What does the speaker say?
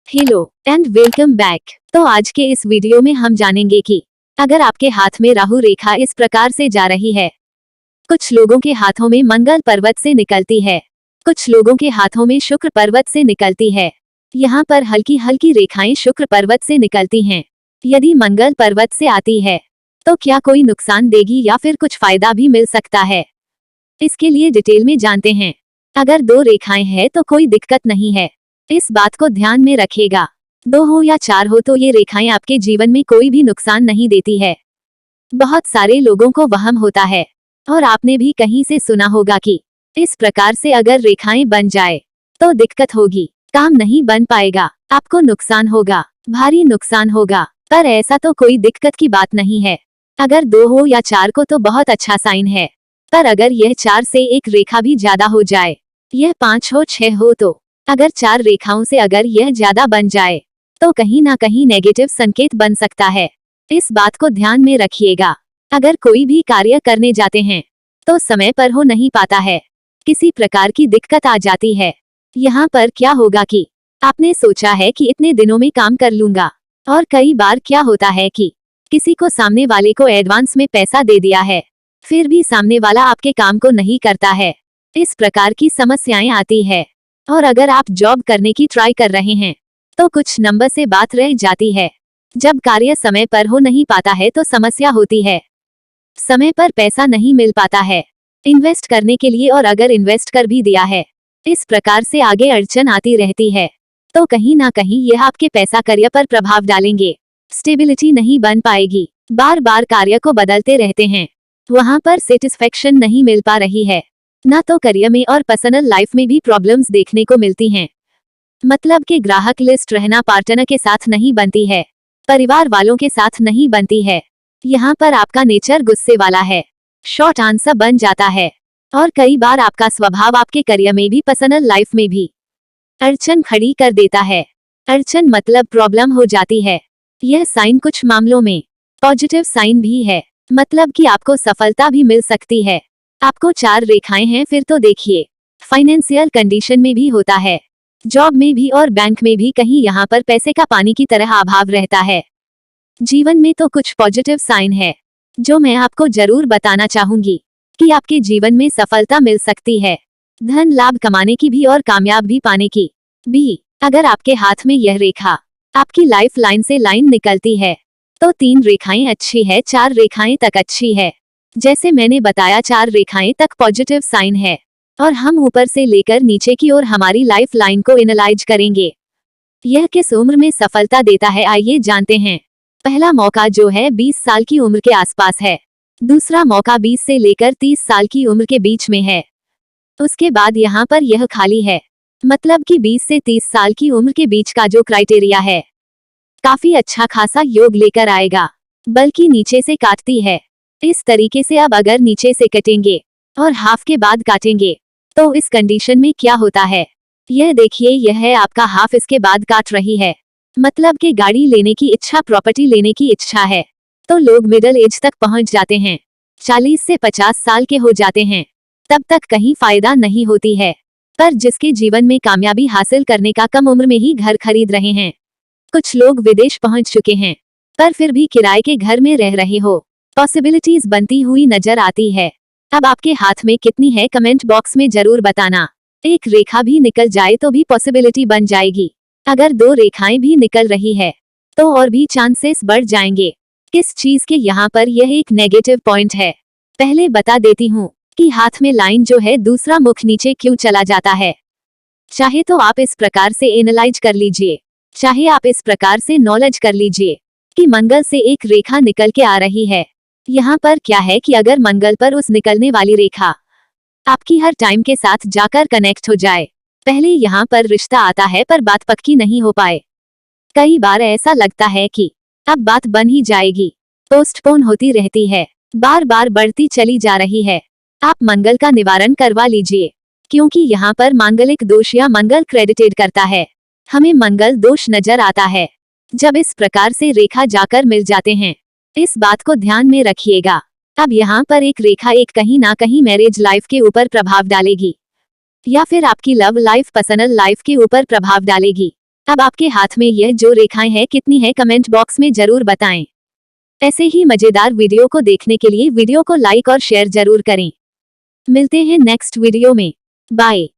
Hello and welcome back. तो आज के इस वीडियो में हम जानेंगे कि अगर आपके हाथ में राहु रेखा इस प्रकार से जा रही है, कुछ लोगों के हाथों में मंगल पर्वत से निकलती है, कुछ लोगों के हाथों में शुक्र पर्वत से निकलती है। यहाँ पर हल्की हल्की रेखाएं शुक्र पर्वत से निकलती हैं। यदि मंगल पर्वत से आती है तो क्या कोई नुकसान देगी या फिर कुछ फायदा भी मिल सकता है, इसके लिए डिटेल में जानते हैं। अगर दो रेखाएं हैं तो कोई दिक्कत नहीं है, इस बात को ध्यान में रखिएगा। दो हो या चार हो तो ये रेखाएं आपके जीवन में कोई भी नुकसान नहीं देती है। बहुत सारे लोगों को वहम होता है और आपने भी कहीं से सुना होगा कि इस प्रकार से अगर रेखाएं बन जाए तो दिक्कत होगी, काम नहीं बन पाएगा, आपको नुकसान होगा, भारी नुकसान होगा। पर ऐसा तो कोई दिक्कत की बात नहीं है। अगर दो हो या चार को तो बहुत अच्छा साइन है, पर अगर यह चार से एक रेखा भी ज्यादा हो जाए, यह 5 हो 6 हो, तो अगर 4 रेखाओं से अगर यह ज्यादा बन जाए तो कहीं ना कहीं नेगेटिव संकेत बन सकता है। इस बात को ध्यान में रखिएगा। अगर कोई भी कार्य करने जाते हैं तो समय पर हो नहीं पाता है, किसी प्रकार की दिक्कत आ जाती है। यहाँ पर क्या होगा कि आपने सोचा है कि इतने दिनों में काम कर लूंगा, और कई बार क्या होता है कि किसी को सामने वाले को एडवांस में पैसा दे दिया है, फिर भी सामने वाला आपके काम को नहीं करता है। इस प्रकार की समस्याएं आती है। और अगर आप जॉब करने की ट्राई कर रहे हैं तो कुछ नंबर से बात रह जाती है। जब कार्य समय पर हो नहीं पाता है तो समस्या होती है, समय पर पैसा नहीं मिल पाता है इन्वेस्ट करने के लिए, और अगर इन्वेस्ट कर भी दिया है, इस प्रकार से आगे अड़चन आती रहती है। तो कहीं ना कहीं यह आपके पैसा करियर पर प्रभाव डालेंगे, स्टेबिलिटी नहीं बन पाएगी, बार बार कार्य को बदलते रहते हैं, वहां पर सेटिस्फेक्शन नहीं मिल पा रही है, ना तो करियर में और पर्सनल लाइफ में भी प्रॉब्लम्स देखने को मिलती हैं। मतलब कि ग्राहक लिस्ट रहना पार्टनर के साथ नहीं बनती है, परिवार वालों के साथ नहीं बनती है। यहाँ पर आपका नेचर गुस्से वाला है, शॉर्ट आंसर बन जाता है, और कई बार आपका स्वभाव आपके करियर में भी पर्सनल लाइफ में भी अड़चन खड़ी कर देता है। अड़चन मतलब प्रॉब्लम हो जाती है। यह साइन कुछ मामलों में पॉजिटिव साइन भी है, मतलब कि आपको सफलता भी मिल सकती है। आपको 4 रेखाएं हैं, फिर तो देखिए फाइनेंशियल कंडीशन में भी होता है, जॉब में भी और बैंक में भी कहीं यहाँ पर पैसे का पानी की तरह अभाव रहता है। जीवन में तो कुछ पॉजिटिव साइन है जो मैं आपको जरूर बताना चाहूंगी कि आपके जीवन में सफलता मिल सकती है, धन लाभ कमाने की भी और कामयाब भी पाने की भी। अगर आपके हाथ में यह रेखा आपकी लाइफ लाइन से लाइन निकलती है तो 3 रेखाएं अच्छी है, 4 रेखाएं तक अच्छी है। जैसे मैंने बताया 4 रेखाएं तक पॉजिटिव साइन है, और हम ऊपर से लेकर नीचे की ओर हमारी लाइफ लाइन को एनालाइज करेंगे। यह किस उम्र में सफलता देता है, आइए जानते हैं। पहला मौका जो है 20 साल की उम्र के आसपास है, दूसरा मौका 20 से लेकर 30 साल की उम्र के बीच में है, उसके बाद यहाँ पर यह खाली है। मतलब कि 20 से 30 साल की उम्र के बीच का जो क्राइटेरिया है काफी अच्छा खासा योग लेकर आएगा, बल्कि नीचे से काटती है। इस तरीके से अब अगर नीचे से कटेंगे और हाफ के बाद काटेंगे तो इस कंडीशन में क्या होता है, यह देखिए, यह है आपका हाफ, इसके बाद काट रही है। मतलब कि गाड़ी लेने की इच्छा, प्रॉपर्टी लेने की इच्छा है, तो लोग मिडिल एज तक पहुंच जाते हैं, 40 से 50 साल के हो जाते हैं, तब तक कहीं फायदा नहीं होती है। पर जिसके जीवन में कामयाबी हासिल करने का कम उम्र में ही घर खरीद रहे हैं, कुछ लोग विदेश पहुंच चुके हैं पर फिर भी किराए के घर में रह रहे हो, पॉसिबिलिटीज बनती हुई नजर आती है। अब आपके हाथ में कितनी है कमेंट बॉक्स में जरूर बताना। एक रेखा भी निकल जाए तो भी पॉसिबिलिटी बन जाएगी, अगर 2 रेखाएं भी निकल रही है तो और भी चांसेस बढ़ जाएंगे। किस चीज के यहाँ पर यह एक नेगेटिव पॉइंट है, पहले बता देती हूँ कि हाथ में लाइन जो है दूसरा मुख नीचे क्यों चला जाता है। चाहे तो आप इस प्रकार से एनालाइज कर लीजिए, चाहे आप इस प्रकार से नॉलेज कर लीजिए कि मंगल से एक रेखा निकल के आ रही है। यहाँ पर क्या है कि अगर मंगल पर उस निकलने वाली रेखा आपकी हर टाइम के साथ जाकर कनेक्ट हो जाए, पहले यहाँ पर रिश्ता आता है पर बात पक्की नहीं हो पाए, कई बार ऐसा लगता है कि अब बात बन ही जाएगी, पोस्टपोन होती रहती है, बार बार बढ़ती चली जा रही है। आप मंगल का निवारण करवा लीजिए, क्योंकि यहाँ पर मांगलिक दोष या मंगल क्रेडिटेड करता है, हमें मंगल दोष नजर आता है जब इस प्रकार से रेखा जाकर मिल जाते हैं। इस बात को ध्यान में रखिएगा। अब यहाँ पर एक रेखा एक कहीं ना कहीं मैरिज लाइफ के ऊपर प्रभाव डालेगी, या फिर आपकी लव लाइफ पर्सनल लाइफ के ऊपर प्रभाव डालेगी। अब आपके हाथ में यह जो रेखाएं हैं कितनी है कमेंट बॉक्स में जरूर बताएं। ऐसे ही मजेदार वीडियो को देखने के लिए वीडियो को लाइक और शेयर जरूर करें। मिलते हैं नेक्स्ट वीडियो में। बाय।